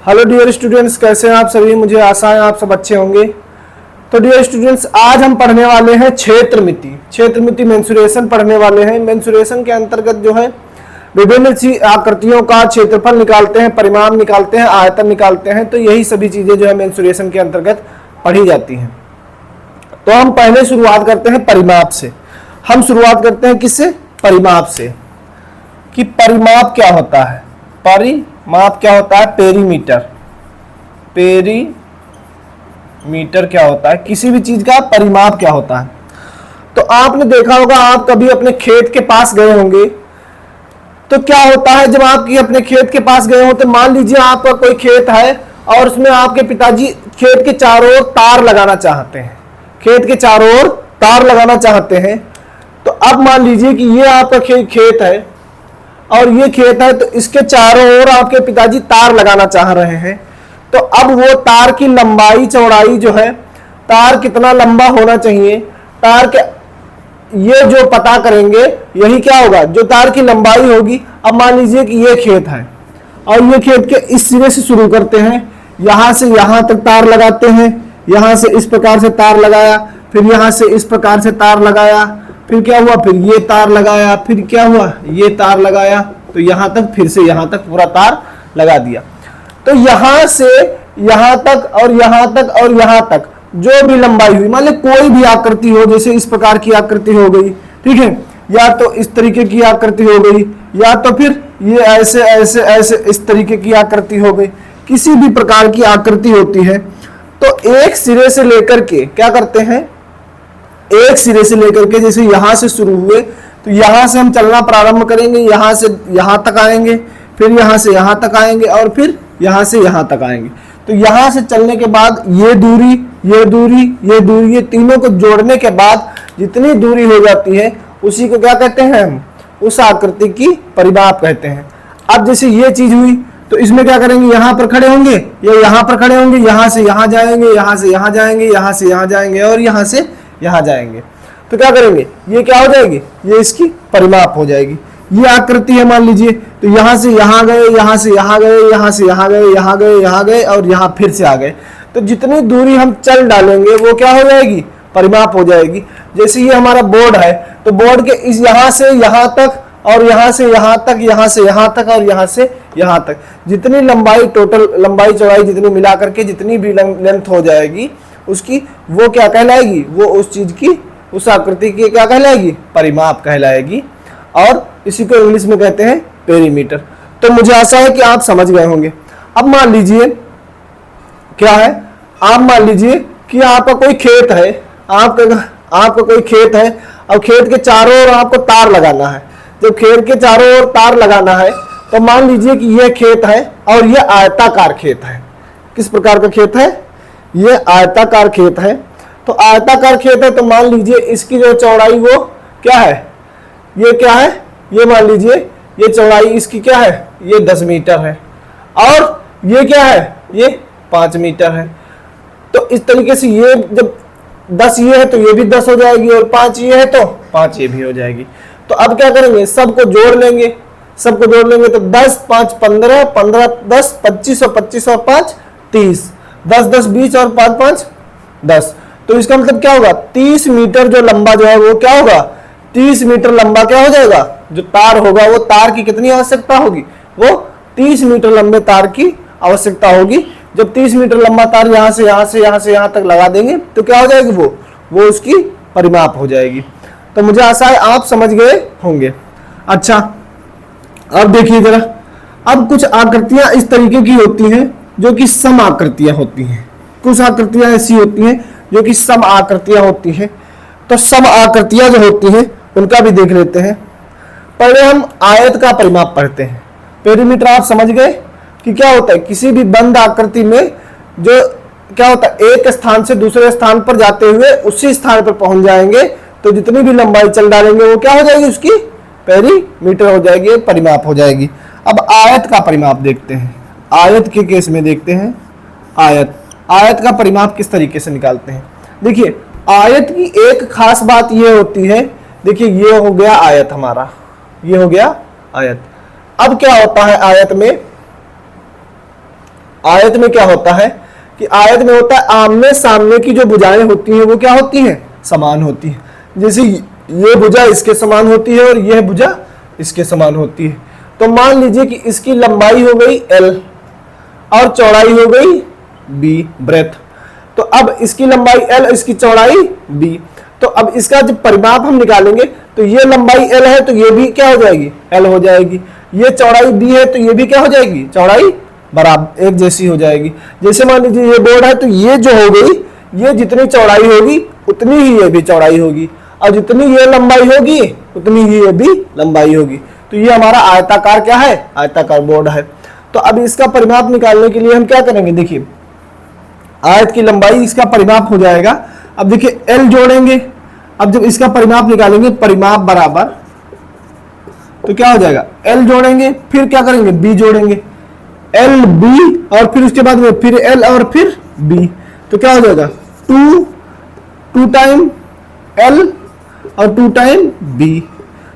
Hello dear students, कैसे हैं आप सभी। मुझे आशा है आप सब अच्छे होंगे। तो डियर स्टूडेंट्स, आज हम पढ़ने वाले हैं क्षेत्रमिति मेंसुरेशन पढ़ने वाले हैं। मेंसुरेशन के अंतर्गत जो है विभिन्न सी आकृतियों का क्षेत्रफल निकालते हैं, परिमाप निकालते हैं, आयतन निकालते हैं। तो यही सभी चीजें जो है मेंसुरेशन के अंतर्गत पढ़ी जाती हैं। तो हम पहले शुरुआत करते हैं परिमाप से। हम शुरुआत करते हैं किससे? परिमाप से। कि परिमाप क्या होता है? परिमाप क्या होता है? पेरीमीटर। पेरीमीटर क्या होता है? किसी भी चीज का परिमाप क्या होता है? तो आपने देखा होगा, आप कभी अपने खेत के पास गए होंगे तो क्या होता है जब आप अपने खेत के पास गए हो, तो मान लीजिए आपका कोई खेत है और उसमें आपके पिताजी खेत के चारों ओर तार लगाना चाहते हैं। खेत के चारों ओर तार लगाना चाहते हैं। तो अब मान लीजिए कि ये आपका खेत है और ये खेत है, तो इसके चारों ओर आपके पिताजी तार लगाना चाह रहे हैं। तो अब वो तार की लंबाई चौड़ाई जो है, तार कितना लंबा होना चाहिए, तार के ये जो पता करेंगे, यही क्या होगा, जो तार की लंबाई होगी। अब मान लीजिए कि ये खेत है और ये खेत के इस सिरे से शुरू करते हैं, यहां से यहां तक तार लगाते हैं, यहां से इस प्रकार से तार लगाया, फिर यहां से इस प्रकार से तार लगाया, फिर क्या हुआ, फिर ये तार लगाया, फिर क्या हुआ, ये तार लगाया, तो यहां तक, फिर से यहां तक पूरा तार लगा दिया। तो यहां से यहां तक और यहां तक और यहां तक जो भी लंबाई हुई, मान ली कोई भी आकृति हो, जैसे इस प्रकार की आकृति हो गई, ठीक है, या तो इस तरीके की आकृति हो गई, या तो फिर ये ऐसे ऐसे ऐसे इस तरीके की आकृति हो गई। किसी भी प्रकार की आकृति होती है तो एक सिरे से लेकर के क्या करते हैं, एक सिरे से लेकर के, जैसे यहां से शुरू हुए तो यहां से हम चलना प्रारंभ करेंगे, यहां से यहां तक आएंगे, फिर यहां से यहां तक आएंगे और फिर यहां से यहां तक आएंगे। तो यहां से चलने के बाद ये दूरी, ये दूरी, ये दूरी, ये तीनों को जोड़ने के बाद जितनी दूरी हो जाती है उसी को क्या कहते हैं हम? उस आकृति की परिमाप कहते हैं। अब जैसे ये चीज हुई तो इसमें क्या करेंगे, यहां पर खड़े होंगे या यहां पर खड़े होंगे, यहां से यहां जाएंगे, यहां से यहां जाएंगे, यहां से यहां जाएंगे और यहां से यहां जाएंगे। तो क्या करेंगे, ये क्या हो जाएगी, ये इसकी परिमाप हो जाएगी। ये आकृति है मान लीजिए, तो यहां से यहां गए, यहां से यहां गए, यहां से यहां गए, यहां गए, यहां गए और यहां फिर से आ गए। तो जितनी दूरी हम चल डालेंगे वो क्या हो जाएगी, परिमाप हो जाएगी। जैसे ये हमारा बोर्ड है, तो बोर्ड के इस यहां से यहां तक और यहां से यहां तक, यहां से यहां तक और यहां से यहां तक, जितनी लंबाई, टोटल लंबाई चौड़ाई जितनी मिला करके जितनी भी लेंथ हो जाएगी उसकी, वो क्या कहलाएगी, वो उस चीज की, उस आकृति की क्या कहलाएगी, परिमाप कहलाएगी। और इसी को इंग्लिश में कहते हैं पेरीमीटर। तो मुझे आशा है कि आप समझ गए होंगे। अब मान लीजिए क्या है, आप मान लीजिए कि आपका कोई खेत है, आपका कोई खेत है और खेत के चारों ओर आपको तार लगाना है। जब खेत के चारों ओर तार लगाना है तो मान लीजिए कि यह खेत है और यह आयताकार खेत है। किस प्रकार का खेत है? यह आयताकार खेत है। तो आयताकार खेत है तो मान लीजिए इसकी जो चौड़ाई वो क्या है, ये क्या है, ये मान लीजिए ये चौड़ाई इसकी क्या है, ये 10 मीटर है और ये क्या है, ये 5 मीटर है। तो इस तरीके से ये जब 10 ये है तो ये भी 10 हो जाएगी और 5 ये है तो 5 ये भी हो जाएगी। तो अब क्या करेंगे, सबको जोड़ लेंगे, सबको जोड़ लेंगे तो 10 5 15, 15 10 25 और 25 और 5 30, 10 10 20 और 5 5 10। तो इसका मतलब क्या होगा, 30 मीटर जो लंबा जो है वो क्या होगा, 30 मीटर लंबा क्या हो जाएगा, जो तार होगा वो तार की कितनी आवश्यकता होगी, वो 30 मीटर लंबे तार की आवश्यकता होगी। जब 30 मीटर लंबा तार यहां से यहां से यहां से यहां तक लगा देंगे तो क्या हो जाएगी, वो उसकी परिमाप हो जाएगी। तो मुझे आशा है आप समझ गए होंगे। अच्छा, अब देखिए जरा, अब कुछ आकृतियां इस तरीके की होती हैं जो कि सम आकृतियां होती हैं। कुछ आकृतियां ऐसी होती हैं जो कि सम आकृतियां होती हैं। तो सम आकृतियां जो होती हैं उनका भी देख लेते हैं। पहले हम आयत का परिमाप पढ़ते हैं। पेरीमीटर आप समझ गए कि क्या होता है, किसी भी बंद आकृति में जो क्या होता है, एक स्थान से दूसरे स्थान पर जाते हुए उसी स्थान पर पहुंच जाएंगे तो जितनी भी लंबाई चल डालेंगे वो क्या हो जाएगी, उसकी पेरीमीटर हो जाएगी, परिमाप हो जाएगी। अब आयत का परिमाप देखते हैं। आयत के केस में देखते हैं आयत का परिमाप किस तरीके से निकालते हैं। देखिए, आयत की एक खास बात यह होती है, देखिए ये हो गया आयत हमारा, ये हो गया आयत। अब क्या होता है आयत में, आयत में क्या होता है कि आयत में होता है आमने सामने की जो भुजाएं होती हैं वो क्या होती हैं, समान होती हैं। जैसे ये भुजा इसके समान होती है और यह भुजा इसके समान होती है। तो मान लीजिए कि इसकी लंबाई हो गई L और चौड़ाई हो गई B, ब्रेथ। तो अब इसकी लंबाई L, इसकी चौड़ाई B। तो अब इसका जब परिमाप हम निकालेंगे तो ये लंबाई L है तो ये भी क्या हो जाएगी, L हो जाएगी। ये चौड़ाई B है तो ये भी क्या हो जाएगी, चौड़ाई बराबर एक जैसी हो जाएगी। जैसे मान लीजिए ये बोर्ड है तो ये जो हो गई, ये जितनी चौड़ाई होगी उतनी ही ये भी चौड़ाई होगी, और जितनी ये लंबाई होगी उतनी ही ये भी लंबाई होगी। तो ये हमारा आयताकार क्या है, आयताकार बोर्ड है। तो अब इसका परिमाप निकालने के लिए हम क्या करेंगे, देखिए आयत की लंबाई इसका परिमाप हो जाएगा। अब देखिए L जोड़ेंगे, अब जब इसका परिमाप निकालेंगे, परिमाप बराबर, तो क्या हो जाएगा, L जोड़ेंगे, फिर क्या करेंगे, B जोड़ेंगे, L B, और फिर उसके बाद में फिर L और फिर B, तो क्या हो जाएगा 2 टाइम L और 2 टाइम B।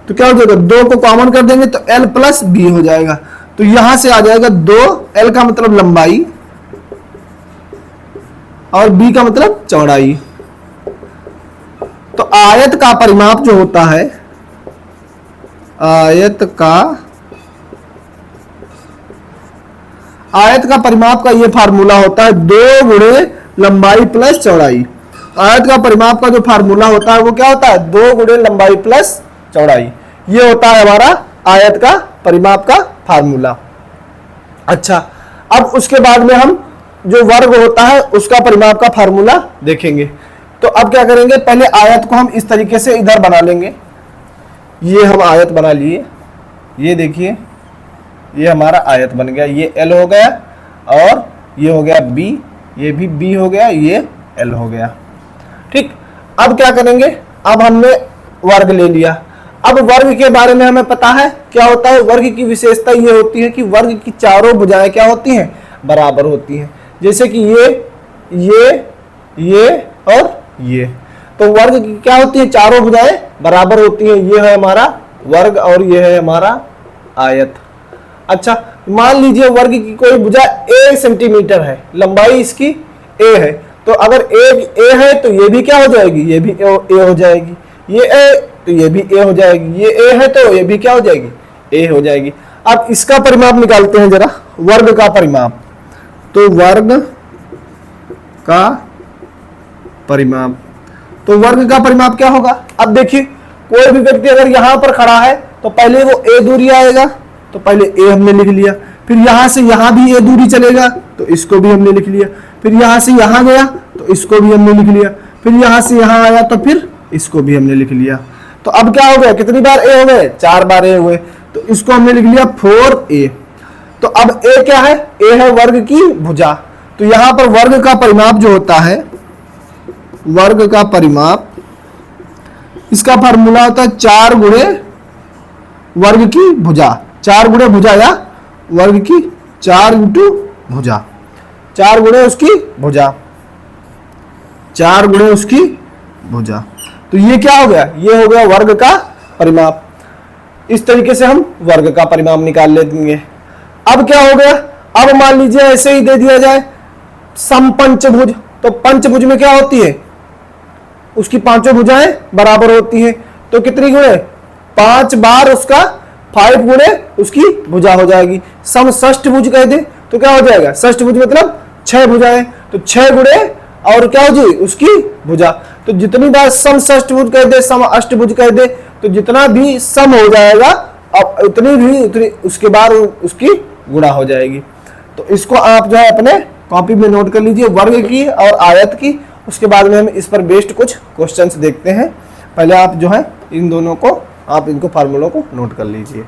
तो क्या हो जाएगा, 2 को कॉमन कर देंगे तो L प्लस B हो जाएगा। तो यहां से आ जाएगा 2L का मतलब लंबाई और B का मतलब चौड़ाई। तो आयत का परिमाप जो होता है, आयत का परिमाप का ये फार्मूला होता है 2 गुणे लंबाई प्लस चौड़ाई। आयत का परिमाप का जो फार्मूला होता है वो क्या होता है, 2 गुणे लंबाई प्लस चौड़ाई। ये होता है हमारा आयत का परिमाप का फार्मूला। अच्छा, अब उसके बाद में हम जो वर्ग होता है उसका परिमाप का फार्मूला देखेंगे। तो अब क्या करेंगे, पहले आयत को हम इस तरीके से इधर बना लेंगे। ये हम आयत बना लिए, ये देखिए ये हमारा आयत बन गया, ये L हो गया और ये हो गया B, ये भी B हो गया, ये L हो गया। ठीक, अब क्या करेंगे, अब हमने वर्ग ले लिया। अब वर्ग के बारे में हमें पता है क्या होता है, वर्ग की विशेषता ये होती है कि वर्ग की चारों भुजाएं क्या होती हैं, बराबर होती हैं। जैसे कि ये और ये, तो वर्ग की क्या होती है, चारों भुजाएं बराबर होती हैं। ये है हमारा वर्ग और ये है हमारा आयत। अच्छा, मान लीजिए वर्ग की कोई भुजा A सेंटीमीटर है, लंबाई इसकी A है, तो अगर एक A है तो ये भी क्या हो जाएगी, ये भी A हो जाएगी, ये A तो ये भी A हो जाएगी, ये A है तो ये भी क्या हो जाएगी, A हो जाएगी। अब इसका परिमाप निकालते हैं जरा, वर्ग का परिमाप। तो वर्ग का परिमाप, तो वर्ग का परिमाप क्या होगा। अब देखिए कोई भी व्यक्ति अगर यहां पर खड़ा है तो पहले वो A दूरी आएगा, तो पहले A हमने लिख लिया, फिर यहां से यहां भी A दूरी चलेगा तो इसको भी हमने लिख लिया, फिर यहां से यहां गया तो इसको भी हमने लिख लिया, फिर यहां से यहां आया तो फिर इसको भी हमने लिख लिया। तो अब क्या हो गया, कितनी बार A हो गए, 4 बार A हुए, तो इसको हमने लिख लिया 4A। तो अब A क्या है, A है वर्ग की भुजा। तो यहां पर वर्ग का परिमाप जो होता है, वर्ग का परिमाप, इसका फार्मूला होता है 4 गुणे वर्ग की भुजा। 4 गुणे भुजा या वर्ग की 4 इंटू भुजा, 4 गुणे उसकी भुजा, 4 गुणे उसकी भुजा। तो ये क्या हो गया, ये हो गया वर्ग का परिमाप। इस तरीके से हम वर्ग का परिमाप निकाल लेंगे। अब क्या हो गया, अब मान लीजिए ऐसे ही दे दिया जाए समपंचभुज। तो पंचभुज में क्या होती है, उसकी पांचों भुजाएं बराबर होती हैं, तो कितनी गुणे, 5 बार उसका 5 गुणे उसकी भुजा हो जाएगी। समषष्ठभुज कह दे तो क्या हो जाएगा, षष्ठभुज मतलब 6 भुजाएं, तो 6 गुणे और क्या हो जाए उसकी भुजा। तो जितनी बार समषष्ठभुज कह दे, सम अष्टभुज कह दे, तो जितना भी सम हो जाएगा अब उतनी उसके बाद उसकी गुणा हो जाएगी। तो इसको आप जो है अपने कॉपी में नोट कर लीजिए, वर्ग की और आयत की। उसके बाद में हम इस पर बेस्ड कुछ क्वेश्चंस देखते हैं। पहले आप जो है इन दोनों को, आप इनको फार्मूलों को नोट कर लीजिए।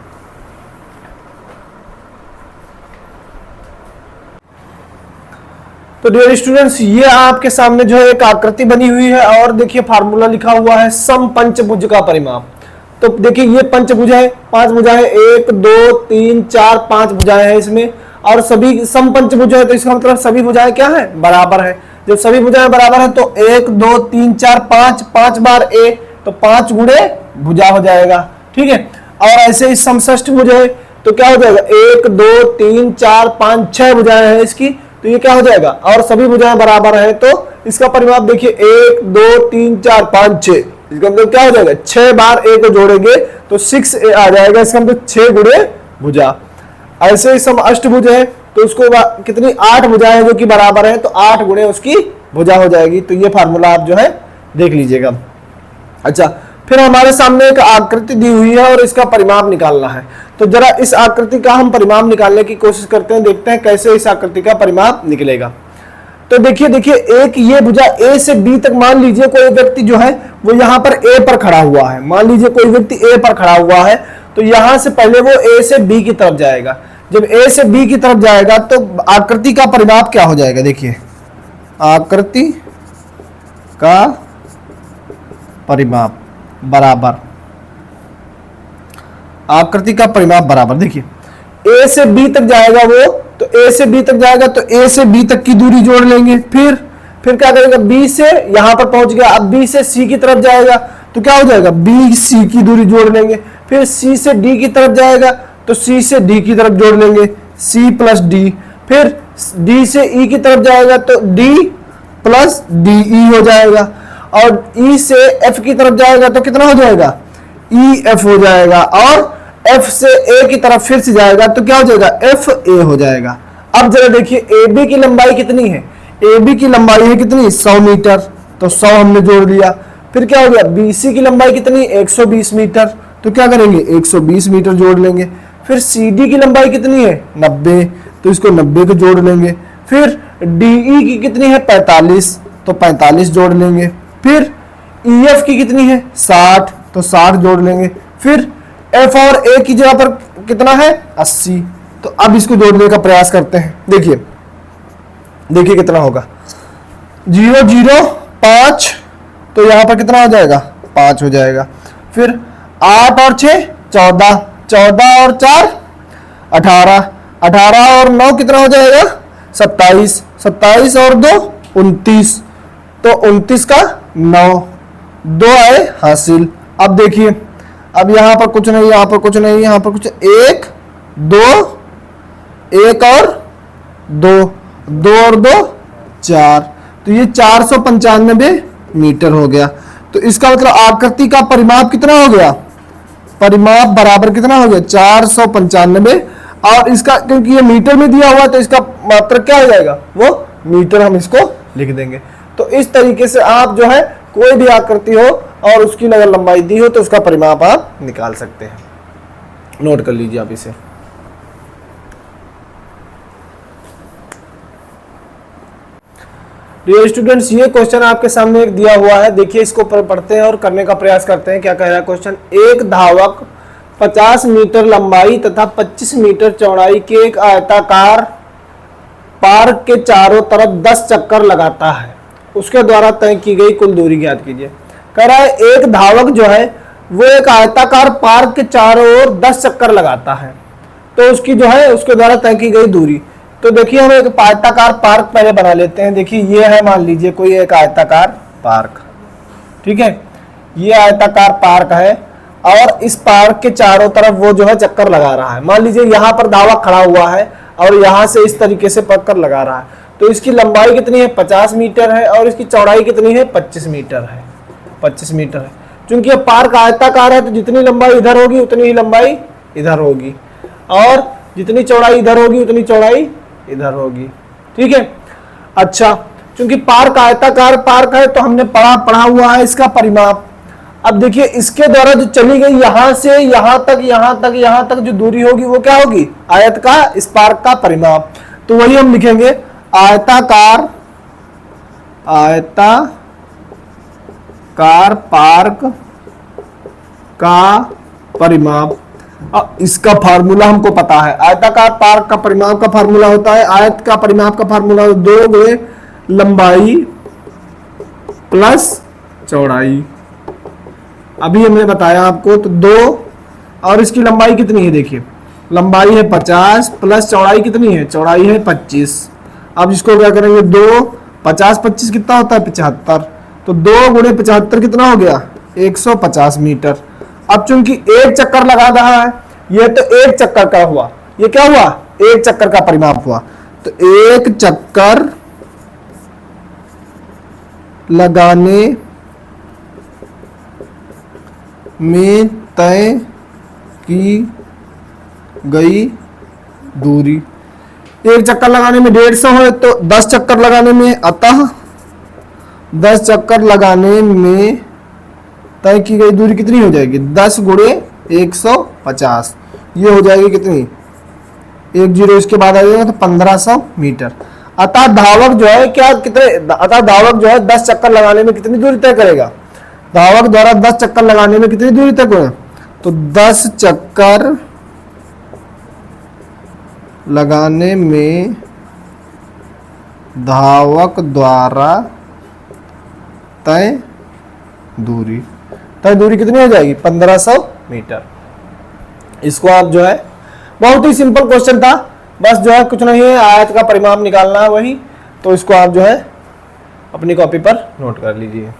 तो डियर स्टूडेंट्स, ये आपके सामने जो है एक आकृति बनी हुई है और देखिए फार्मूला लिखा हुआ है समपंचभुज का परिमाप। तो देखिए ये पंचभुज है, 5 भुजाएं, 1 2 3 4 5 भुजाएं हैं इसमें, और सभी समपंचभुज है तो इसका मतलब सभी भुजाएं क्या है, बराबर है। जब सभी भुजाएं बराबर है तो 1 2 3 4 5, 5 बार A, तो 5 गुणे भुजा हो जाएगा, ठीक है। और ऐसे ही समषष्ठ भुज है तो क्या हो जाएगा, 1 2 3 4 5 6 भुजाएं हैं इसकी, तो ये क्या हो जाएगा, और सभी भुजाएं बराबर है तो इसका परिमाप देखिए 1 2 3 4 5 6, इसका मतलब क्या हो जाएगा 6 बार a को जोड़ेंगे तो 6a आ जाएगा, इसका मतलब 6 गुणे भुजा। ऐसे ही सम अष्टभुज है तो उसको कितनी 8 भुजाएं जो कि बराबर है तो 8 गुणे उसकी भुजा हो जाएगी। तो ये फार्मूला आप जो है देख लीजिएगा। अच्छा, फिर हमारे सामने एक आकृति दी हुई है और इसका परिमाप निकालना है। तो जरा इस आकृति का हम परिमाप निकालने की कोशिश करते हैं, देखते हैं कैसे इस आकृति का परिमाप निकलेगा। तो देखिए एक ये भुजा ए से बी तक, मान लीजिए कोई व्यक्ति जो है वो यहाँ पर ए पर खड़ा हुआ है, मान लीजिए कोई व्यक्ति ए पर खड़ा हुआ है तो यहां से पहले वो ए से बी की तरफ जाएगा। जब ए से बी की तरफ जाएगा तो आकृति का परिमाप क्या हो जाएगा, देखिए आकृति का परिमाप बराबर, आकृति का परिमाप बराबर, देखिए ए से बी तक जाएगा वो, तो ए से बी तक जाएगा तो ए से बी तक की दूरी जोड़ लेंगे। फिर क्या करेगा, बी से यहां पर पहुंच गया, अब बी से सी की तरफ जाएगा तो क्या हो जाएगा, बी सी की दूरी जोड़ लेंगे। फिर सी से डी की तरफ जाएगा तो सी से डी की तरफ जोड़ लेंगे, सी प्लस डी। फिर डी से ई की तरफ जाएगा तो डी प्लस डी ई हो जाएगा, और ई से एफ की तरफ जाएगा तो कितना हो जाएगा, ई एफ हो जाएगा, और एफ से ए की तरफ फिर से जाएगा तो क्या हो जाएगा, एफ ए हो जाएगा। अब जरा देखिए ए बी की लंबाई कितनी है, ए बी की लंबाई है कितनी 100 मीटर, तो 100 हमने जोड़ लिया। फिर क्या हो गया, बी सी की लंबाई कितनी 120 मीटर, तो क्या करेंगे 120 मीटर जोड़ लेंगे। फिर सी डी की लंबाई कितनी है 90, तो इसको 90 को जोड़ लेंगे। फिर डी ई की कितनी है 45, तो 45 जोड़ लेंगे। फिर ई एफ की कितनी है 60, तो 60 जोड़ लेंगे। फिर एफ और ए की जगह पर कितना है 80, तो अब इसको जोड़ने का प्रयास करते हैं। देखिए कितना होगा, 0 0 5, तो यहां पर कितना हो जाएगा 5 हो जाएगा। फिर 8 और 6 14, 14 और 4 18, 18 और 9 कितना हो जाएगा 27, 27 और 2 29, तो 29 का 9, 2 आए हासिल। अब देखिए, अब यहां पर कुछ नहीं, यहां पर कुछ नहीं, यहां पर कुछ 1 2 1 और 2, 2 और 2 4, तो ये 495 मीटर हो गया। तो इसका मतलब आकृति का परिमाप कितना हो गया, परिमाप बराबर कितना हो गया 495, और इसका क्योंकि ये मीटर में दिया हुआ तो इसका मात्रक क्या हो जाएगा, वो मीटर हम इसको लिख देंगे। तो इस तरीके से आप जो है कोई भी आकृति हो और उसकी अगर लंबाई दी हो तो उसका परिमाप आप निकाल सकते हैं। नोट कर लीजिए आप इसे। डियर स्टूडेंट्स, ये क्वेश्चन आपके सामने एक दिया हुआ है, देखिए इसको पढ़ते हैं और करने का प्रयास करते हैं। क्या कह रहा है क्वेश्चन, एक धावक 50 मीटर लंबाई तथा 25 मीटर चौड़ाई के एक आयताकार पार्क के चारों तरफ 10 चक्कर लगाता है, उसके द्वारा तय की गई कुल दूरी ज्ञात कीजिए। कह रहा है एक धावक जो है वो एक आयताकार पार्क के चारों ओर 10 चक्कर लगाता है, तो उसकी जो है उसके द्वारा तय की गई दूरी। तो देखिए हम एक आयताकार पार्क पहले बना लेते हैं। देखिए ये है, मान लीजिए कोई एक आयताकार पार्क, ठीक है, ये आयताकार पार्क है और इस पार्क के चारों तरफ वो जो है चक्कर लगा रहा है। मान लीजिए यहाँ पर धावक खड़ा हुआ है और यहाँ से इस तरीके से चक्कर लगा रहा है, तो इसकी लंबाई कितनी है 50 मीटर है और इसकी चौड़ाई कितनी है 25 मीटर है, 25 मीटर है। क्योंकि ये पार्क आयताकार है तो जितनी लंबाई इधर होगी उतनी ही लंबाई इधर होगी, और जितनी चौड़ाई इधर होगी उतनी चौड़ाई इधर होगी, ठीक है। अच्छा, क्योंकि पार्क आयताकार पार्क है तो हमने पढ़ा हुआ है इसका परिमाप। अब देखिए इसके द्वारा जो चली गई यहां से यहां तक जो दूरी होगी वो क्या होगी, आयत का, इस पार्क का परिमाप। तो वही हम लिखेंगे आयताकार पार्क का परिमाप। अब इसका फार्मूला हमको पता है, आयताकार पार्क का परिमाप का फार्मूला होता है, आयत का परिमाप का फार्मूला 2 गुणे लंबाई प्लस चौड़ाई। अभी हमने बताया आपको, तो 2 और इसकी लंबाई कितनी है, देखिए लंबाई है 50 प्लस चौड़ाई कितनी है, चौड़ाई है 25। अब इसको क्या करेंगे, 2 50 25 कितना होता है 75, तो 2 गुणे 75 कितना हो गया 150 मीटर। अब चूंकि एक चक्कर लगा रहा है, ये तो एक चक्कर का हुआ, ये क्या हुआ एक चक्कर का परिमाप हुआ, तो एक चक्कर लगाने में तय की गई दूरी, एक चक्कर लगाने में 150 है तो 10 चक्कर लगाने में, अतः 10 चक्कर लगाने में तय की गई दूरी कितनी हो जाएगी? 10 गुणे 150, ये हो जाएगी कितनी? 10 इसके बाद आ जाएगा तो 1500 मीटर। अतः धावक जो है क्या कितने, अतः धावक जो है 10 चक्कर लगाने में कितनी दूरी तय करेगा? धावक द्वारा 10 चक्कर लगाने में कितनी दूरी तय करेगा? तो 10 चक्कर लगाने में धावक द्वारा तय दूरी कितनी हो जाएगी? 1500 मीटर। इसको आप जो है, बहुत ही सिंपल क्वेश्चन था, बस जो है कुछ नहीं है, आयत का परिमाप निकालना है वही, तो इसको आप जो है अपनी कॉपी पर नोट कर लीजिए।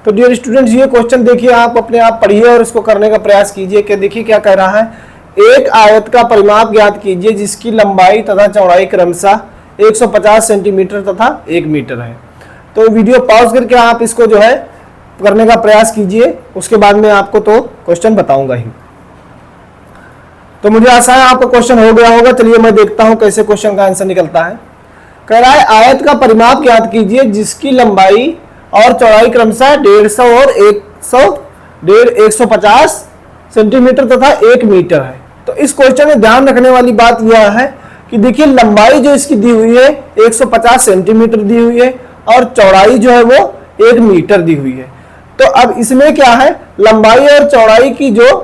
तो डियर स्टूडेंट्स, ये क्वेश्चन देखिए, आप अपने आप पढ़िए और इसको करने का प्रयास कीजिए कि देखिए क्या कह रहा है। एक आयत का परिमाप ज्ञात कीजिए जिसकी लंबाई तथा चौड़ाई क्रमशः 150 सेंटीमीटर तथा 1 मीटर है। तो वीडियो पॉज करके आप इसको जो है करने का प्रयास कीजिए, उसके बाद में आपको तो क्वेश्चन बताऊंगा ही। तो मुझे आशा है आपका क्वेश्चन हो गया होगा। चलिए मैं देखता हूं कैसे क्वेश्चन का आंसर निकलता है। कह रहा है आयत का परिमाप ज्ञात कीजिए जिसकी लंबाई और चौड़ाई क्रमशः 150 और 150 सेंटीमीटर तथा 1 मीटर है। तो इस क्वेश्चन में ध्यान रखने वाली बात यह है कि देखिए लंबाई जो इसकी दी हुई है 150 सेंटीमीटर दी हुई है और चौड़ाई जो है वो 1 मीटर दी हुई है। तो अब इसमें क्या है, लंबाई और चौड़ाई की जो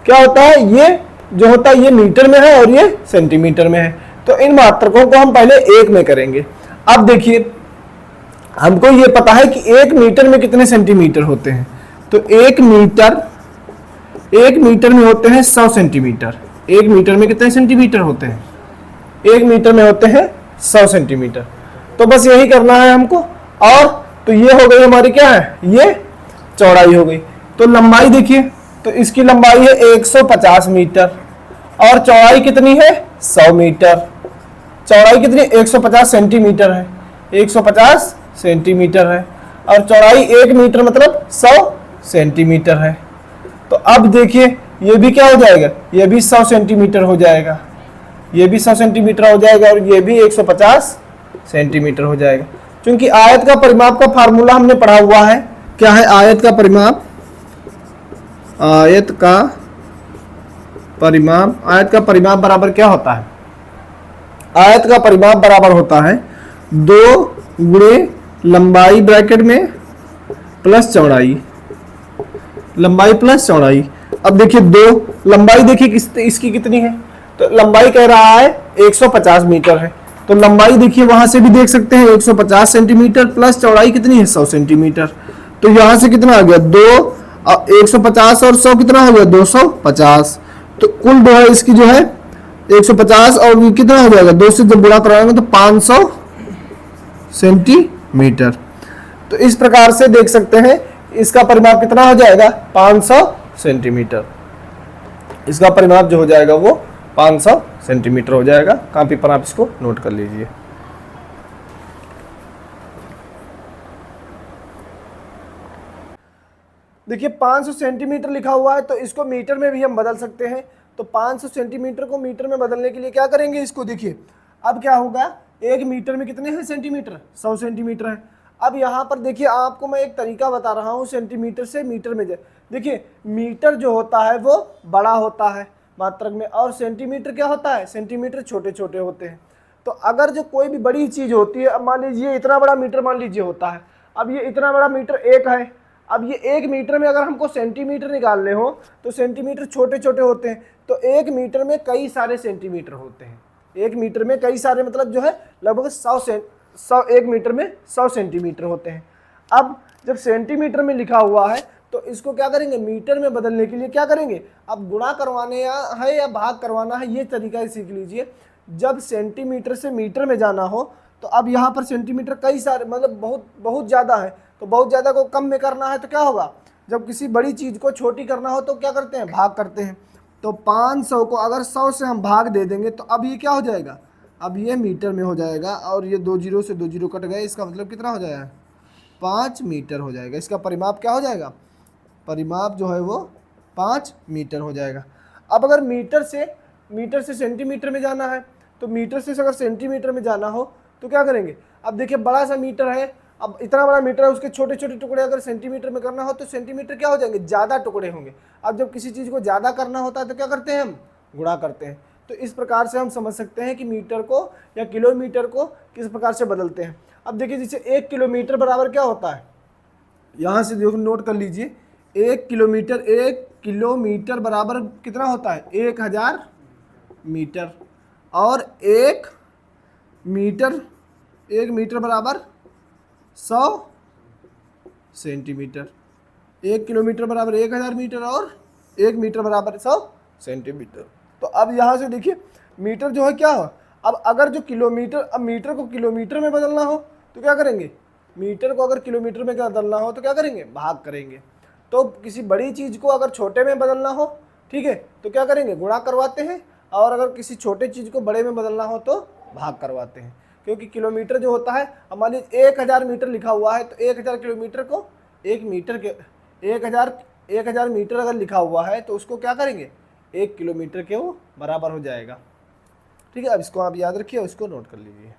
क्या होता है, ये जो होता है ये मीटर में है और ये सेंटीमीटर में है। तो इन मात्रकों को हम पहले एक में करेंगे। अब देखिए हमको ये पता है कि 1 मीटर में कितने सेंटीमीटर होते हैं। तो 1 मीटर में होते हैं 100 सेंटीमीटर। 1 मीटर में कितने सेंटीमीटर होते हैं? 1 मीटर में होते हैं 100 सेंटीमीटर। तो बस यही करना है हमको। और तो ये हो गई हमारी क्या है, ये चौड़ाई हो गई। तो लंबाई देखिए, तो इसकी लंबाई है 150 मीटर और चौड़ाई कितनी है 100 मीटर। चौड़ाई कितनी 150 सेंटीमीटर है, 150 सेंटीमीटर है और चौड़ाई 1 मीटर मतलब 100 सेंटीमीटर है। तो अब देखिए ये भी क्या हो जाएगा, ये भी 100 सेंटीमीटर हो जाएगा, ये भी 100 सेंटीमीटर हो जाएगा और ये भी 150 सेंटीमीटर हो जाएगा। क्योंकि आयत का परिमाप का फार्मूला हमने पढ़ा हुआ है, क्या है आयत का परिमाप? आयत का परिमाप बराबर क्या होता है? आयत का परिमाप बराबर होता है 2 गुणे लंबाई ब्रैकेट में प्लस चौड़ाई, लंबाई प्लस चौड़ाई। अब देखिए 2 लंबाई देखिए इसकी कितनी है, तो लंबाई कह रहा है 150 मीटर है। तो लंबाई देखिए वहां से भी देख सकते हैं 150 सेंटीमीटर प्लस चौड़ाई कितनी है 100 सेंटीमीटर। तो यहां से कितना आ गया 2, 150 और 100 कितना हो गया 250। तो कुल जो है इसकी जो है 150 और कितना हो जाएगा 2 से जब गुणा कराएंगे तो 500 सेंटीमीटर। तो इस प्रकार से देख सकते हैं इसका परिमाप कितना हो जाएगा 500 सेंटीमीटर। इसका परिमाप जो हो जाएगा वो 500 सेंटीमीटर हो जाएगा। कॉपी पर आप इसको नोट कर लीजिए। देखिए 500 सेंटीमीटर लिखा हुआ है तो इसको मीटर में भी हम बदल सकते हैं। तो 500 सेंटीमीटर को मीटर में बदलने के लिए क्या करेंगे, इसको देखिए अब क्या होगा, 1 मीटर में कितने हैं सेंटीमीटर, 100 सेंटीमीटर है। अब यहाँ पर देखिए आपको मैं एक तरीका बता रहा हूँ सेंटीमीटर से मीटर में। देखिए मीटर जो होता है वो बड़ा होता है मात्रक में और सेंटीमीटर क्या होता है, सेंटीमीटर छोटे छोटे होते हैं। तो अगर जो कोई भी बड़ी चीज़ होती है, अब मान लीजिए इतना बड़ा मीटर मान लीजिए होता है, अब ये इतना बड़ा मीटर 1 है। अब ये 1 मीटर में अगर हमको सेंटीमीटर निकालने हो तो सेंटीमीटर छोटे छोटे होते हैं। तो 1 मीटर में कई सारे सेंटीमीटर होते हैं। 1 मीटर में कई सारे मतलब जो है लगभग 100 1 मीटर में 100 सेंटीमीटर होते हैं। अब जब सेंटीमीटर में लिखा हुआ है तो इसको क्या करेंगे, मीटर में बदलने के लिए क्या करेंगे, अब गुणा करवाने है या भाग करवाना है ये तरीका ही सीख लीजिए। जब सेंटीमीटर से मीटर में जाना हो तो अब यहाँ पर सेंटीमीटर कई सारे मतलब बहुत ज़्यादा है, तो बहुत ज़्यादा को कम में करना है तो क्या होगा, जब किसी बड़ी चीज़ को छोटी करना हो तो क्या करते हैं, भाग करते हैं। तो 500 को अगर 100 से हम भाग दे देंगे तो अब ये क्या हो जाएगा, अब ये मीटर में हो जाएगा, और ये 2 जीरो से 2 जीरो कट गए, इसका मतलब कितना हो जाएगा, 5 मीटर हो जाएगा। इसका परिमाप क्या हो जाएगा, परिमाप जो है वो 5 मीटर हो जाएगा। अब अगर मीटर से सेंटीमीटर में जाना है, तो मीटर से अगर सेंटीमीटर में जाना हो तो क्या करेंगे, अब देखिए बड़ा सा मीटर है, अब इतना बड़ा मीटर है, उसके छोटे छोटे टुकड़े अगर सेंटीमीटर में करना हो तो सेंटीमीटर क्या हो जाएंगे, ज़्यादा टुकड़े होंगे। अब जब किसी चीज़ को ज़्यादा करना होता है तो क्या करते हैं, हम गुणा करते हैं। तो इस प्रकार से हम समझ सकते हैं कि मीटर को या किलोमीटर को किस प्रकार से बदलते हैं। अब देखिए जैसे 1 किलोमीटर बराबर क्या होता है, यहाँ से देखो नोट कर लीजिए, 1 किलोमीटर बराबर कितना होता है, 1000 मीटर। और 1 मीटर बराबर 100 सेंटीमीटर। 1 किलोमीटर बराबर 1000 मीटर और 1 मीटर बराबर 100 सेंटीमीटर। तो अब यहाँ से देखिए मीटर जो है क्या हो, अब अगर जो किलोमीटर, अब मीटर को किलोमीटर में बदलना हो तो क्या करेंगे, मीटर को अगर किलोमीटर में बदलना हो तो क्या करेंगे, भाग करेंगे। तो किसी बड़ी चीज़ को अगर छोटे में बदलना हो, ठीक है, तो क्या करेंगे, गुणा करवाते हैं, और अगर किसी छोटे चीज़ को बड़े में बदलना हो तो भाग करवाते हैं। क्योंकि किलोमीटर जो होता है, मान लीजिए 1000 मीटर लिखा हुआ है, तो 1000 किलोमीटर को 1 मीटर के 1000 मीटर अगर लिखा हुआ है तो उसको क्या करेंगे, 1 किलोमीटर के वो बराबर हो जाएगा। ठीक है, अब इसको आप याद रखिए, इसको नोट कर लीजिए।